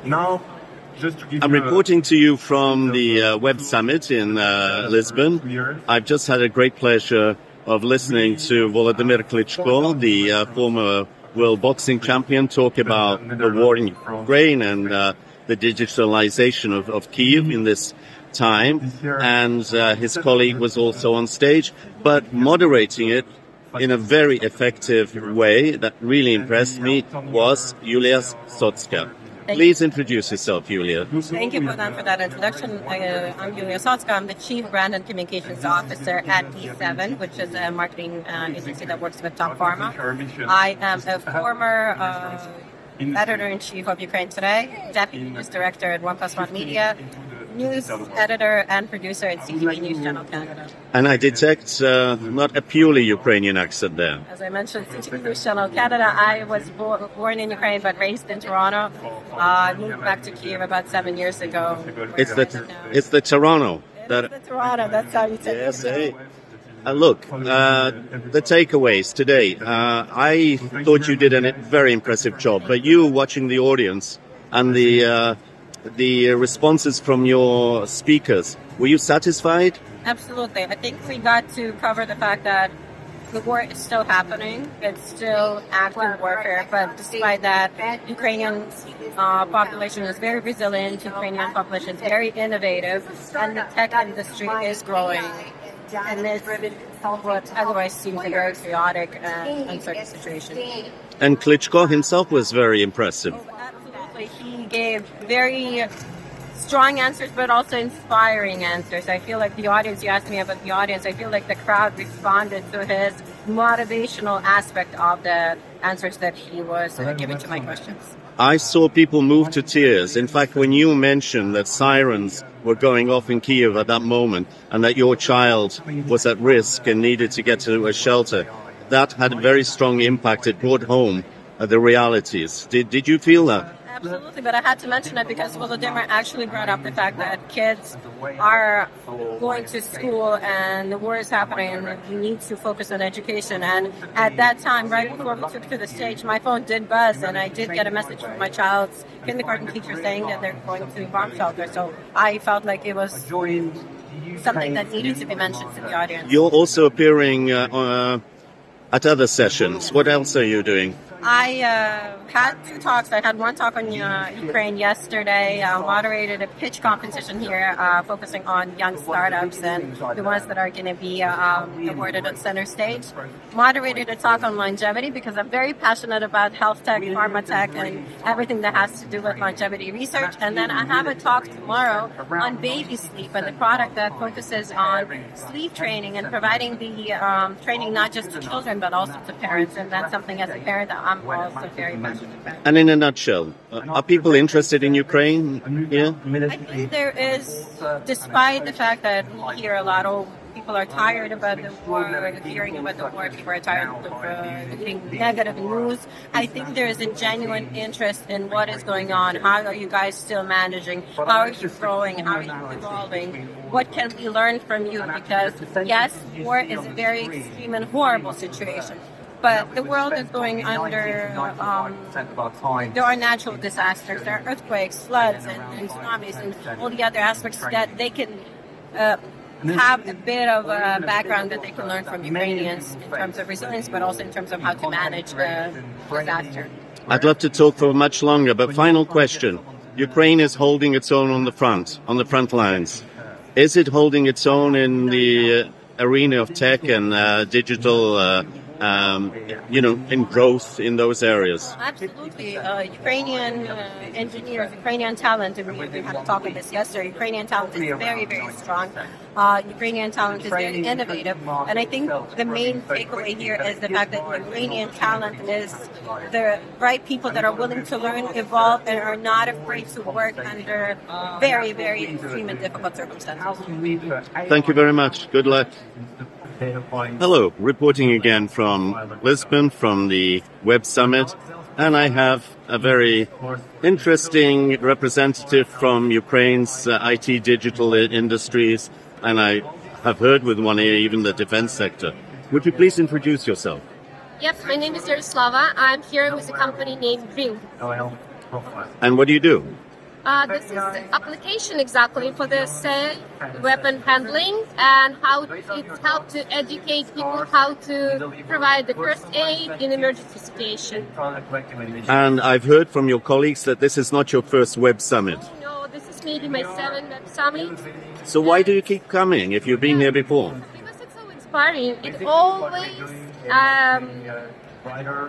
Now, just to give I'm you reporting to you from the Web Summit in Lisbon. I've just had a great pleasure of listening to Volodymyr Klitschko, the former world boxing champion, talk about the war in Ukraine and the digitalization of Kyiv in this time. And his colleague was also on stage, but moderating it in a very effective way that really impressed me was Julia Sotska. Please introduce yourself, Julia. Thank you, Bohdan, for that introduction. I'm Julia Sotska. I'm the Chief Brand and Communications Officer at E7, which is a marketing agency that works with top pharma. I am a former editor-in-chief of Ukraine Today, deputy news director at 1+1 Media, news editor and producer at CTV News Channel Canada. And I detect not a purely Ukrainian accent there. As I mentioned, CTV News Channel Canada, I was born in Ukraine but raised in Toronto. I moved back to Kyiv about 7 years ago. It's the Toronto. It's the Toronto, that's how you say it. Yes, hey. Look, the takeaways today. I thought you did a very impressive job, but you watching the audience and the responses from your speakers, were you satisfied? Absolutely. I think we got to cover the fact that the war is still happening. It's still active warfare, but despite that, Ukrainian population is very resilient. Ukrainian population is very innovative, and the tech industry is growing. And it's what otherwise seems a very chaotic and uncertain situation. And Klitschko himself was very impressive. Absolutely. He gave very strong answers, but also inspiring answers. I feel like the audience, you asked me about the audience, I feel like the crowd responded to his motivational aspect of the answers that he was giving to my questions. I saw people move to tears. In fact, when you mentioned that sirens were going off in Kyiv at that moment and that your child was at risk and needed to get to a shelter, that had a very strong impact. It brought home the realities. Did you feel that? Absolutely, but I had to mention it because Volodymyr actually brought up the fact that kids are going to school and the war is happening and we need to focus on education. And at that time, right before we took to the stage, my phone did buzz and I did get a message from my child's kindergarten teacher saying that they're going to a bomb shelter. So I felt like it was something that needed to be mentioned to the audience. You're also appearing at other sessions. What else are you doing? I had 2 talks. I had one talk on Ukraine yesterday. I moderated a pitch competition here focusing on young startups and the ones that are going to be awarded on center stage. Moderated a talk on longevity because I'm very passionate about health tech, pharma tech, and everything that has to do with longevity research. And then I have a talk tomorrow on baby sleep and the product that focuses on sleep training and providing the training not just to children but also to parents. And that's something as a parent that I'm also very passionate about. And in a nutshell, are people interested in Ukraine here? I think there is, despite the fact that we hear a lot of people are tired about the war, hearing about the war, people are tired of getting negative news. I think there is a genuine interest in what is going on. How are you guys still managing? How are you growing? How are you evolving? What can we learn from you? Because yes, war is a very extreme and horrible situation. But the world is going under, there are natural disasters, there are earthquakes, floods, and tsunamis, and all the other aspects that they can have a bit of a background that they can learn from Ukrainians in terms of resilience, but also in terms of how to manage disaster. I'd love to talk for much longer, but final question. Ukraine is holding its own on the front lines. Is it holding its own in the arena of tech and digital in growth in those areas? Absolutely. Ukrainian engineers, Ukrainian talent, and we had a talk on this yesterday, Ukrainian talent is very, very strong. Ukrainian talent is very innovative. And I think the main takeaway here is the fact that Ukrainian talent is the right people that are willing to learn, evolve, and are not afraid to work under very, very extreme and difficult circumstances. Thank you very much. Good luck. Hello, reporting again from Lisbon, from the Web Summit, and I have a very interesting representative from Ukraine's IT digital industries, and I have heard with one ear even the defense sector. Would you please introduce yourself? Yep, my name is Yaroslava. I'm here with a company named Ring. And what do you do? This is the application exactly for the safe weapon handling and how it helps to educate people how to provide the first aid in emergency situation. And I've heard from your colleagues that this is not your first Web Summit. No, this is maybe my 7th Web Summit. So why do you keep coming if you've been here before? Because it's so inspiring. It always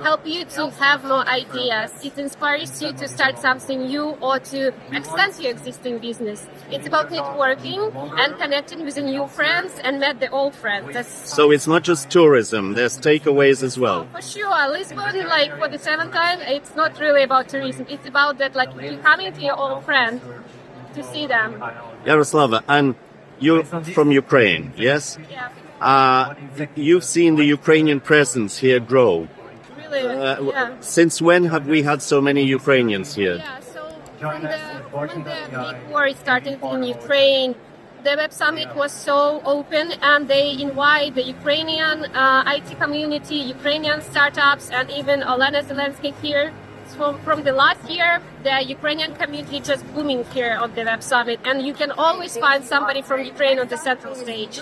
help you to have more ideas. It inspires you to start something new or to extend your existing business. It's about networking and connecting with the new friends and met the old friends. So it's not just tourism, there's takeaways as well. For sure. Lisbon, like for the 7th time, it's not really about tourism. It's about that, like, you coming to your old friends to see them. Yaroslava, and you're from Ukraine, yes? Yeah. You've seen the Ukrainian presence here grow. Yeah. Since when have we had so many Ukrainians here? Yeah, so when the big war started in Ukraine, the Web Summit was so open and they invite the Ukrainian IT community, Ukrainian startups, and even Olena Zelensky here. So from the last year, the Ukrainian community just booming here on the Web Summit, and you can always find somebody from Ukraine on the central stage.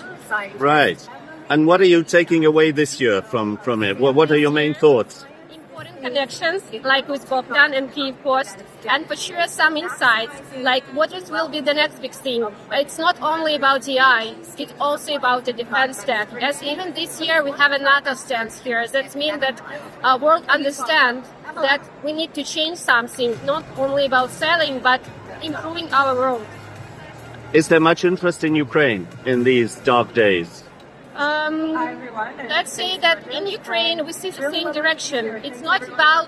Right. And what are you taking away this year from it? What are your main thoughts? Important connections, like with Bohdan and Kyiv Post, and for sure some insights, like what will be the next big thing. It's not only about AI, it's also about the defense tech. As even this year we have a NATO stance here. That means that our world understands that we need to change something, not only about selling, but improving our world. Is there much interest in Ukraine in these dark days? Let's say that in Ukraine we see the same direction. It's not about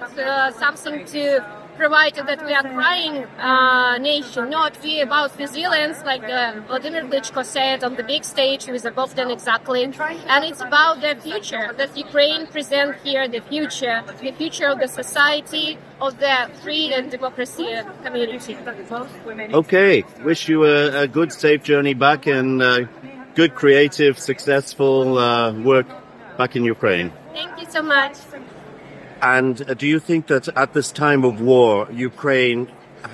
something to provide that we are crying nation, not we about resilience, like Vladimir Klitschko said on the big stage with the Bohdan exactly. And it's about the future, that Ukraine present here the future of the society, of the free and democracy community. Okay, wish you a good, safe journey back and good, creative, successful work back in Ukraine. Thank you so much. And do you think that at this time of war, Ukraine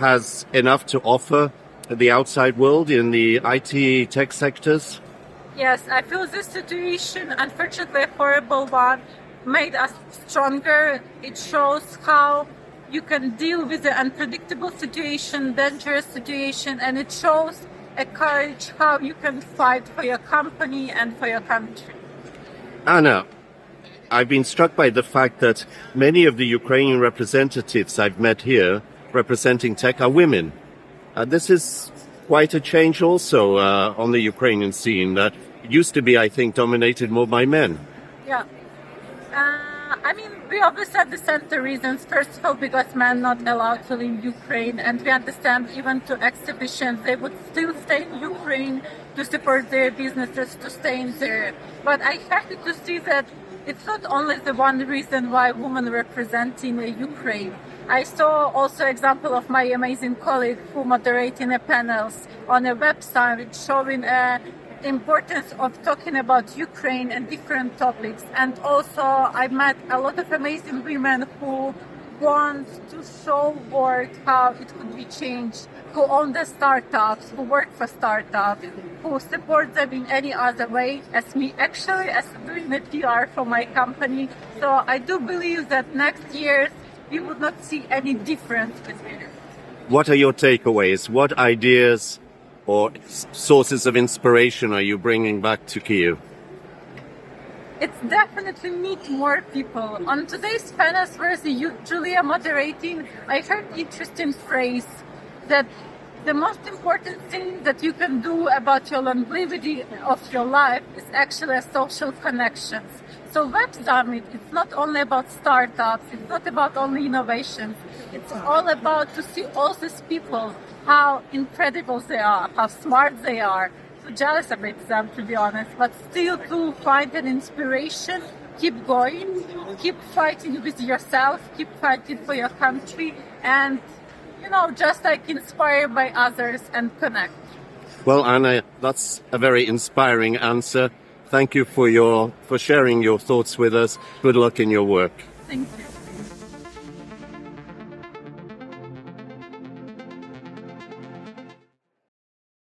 has enough to offer the outside world in the IT tech sectors? Yes, I feel this situation, unfortunately a horrible one, made us stronger. It shows how you can deal with the unpredictable situation, dangerous situation, and it shows a courage how you can fight for your company and for your country. Anna, I've been struck by the fact that many of the Ukrainian representatives I've met here representing tech are women. This is quite a change also on the Ukrainian scene that used to be, I think, dominated more by men. Yeah. We always understand the reasons. First of all, because men not allowed to leave Ukraine, and we understand even to exhibitions, they would still stay in Ukraine to support their businesses, to stay in there. But I happy to see that it's not only the one reason why women representing Ukraine. I saw also example of my amazing colleague who moderating a panels on a website showing importance of talking about Ukraine and different topics. And also I met a lot of amazing women who want to show world how it could be changed, who own the startups, who work for startups, who support them in any other way, as me actually as doing the PR for my company. So I do believe that next year we would not see any difference between it. What are your takeaways? What ideas or sources of inspiration are you bringing back to Kyiv? It's definitely meet more people. On today's panels where Julia moderating, I heard interesting phrase that the most important thing that you can do about your longevity of your life is actually social connections. So Web Summit, it's not only about startups, it's not about only innovations, it's all about to see all these people, how incredible they are, how smart they are. So jealous about them, to be honest, but still to find an inspiration, keep going, keep fighting with yourself, keep fighting for your country, and just like inspired by others and connect. Well, Anna, that's a very inspiring answer. Thank you for sharing your thoughts with us. Good luck in your work. Thank you.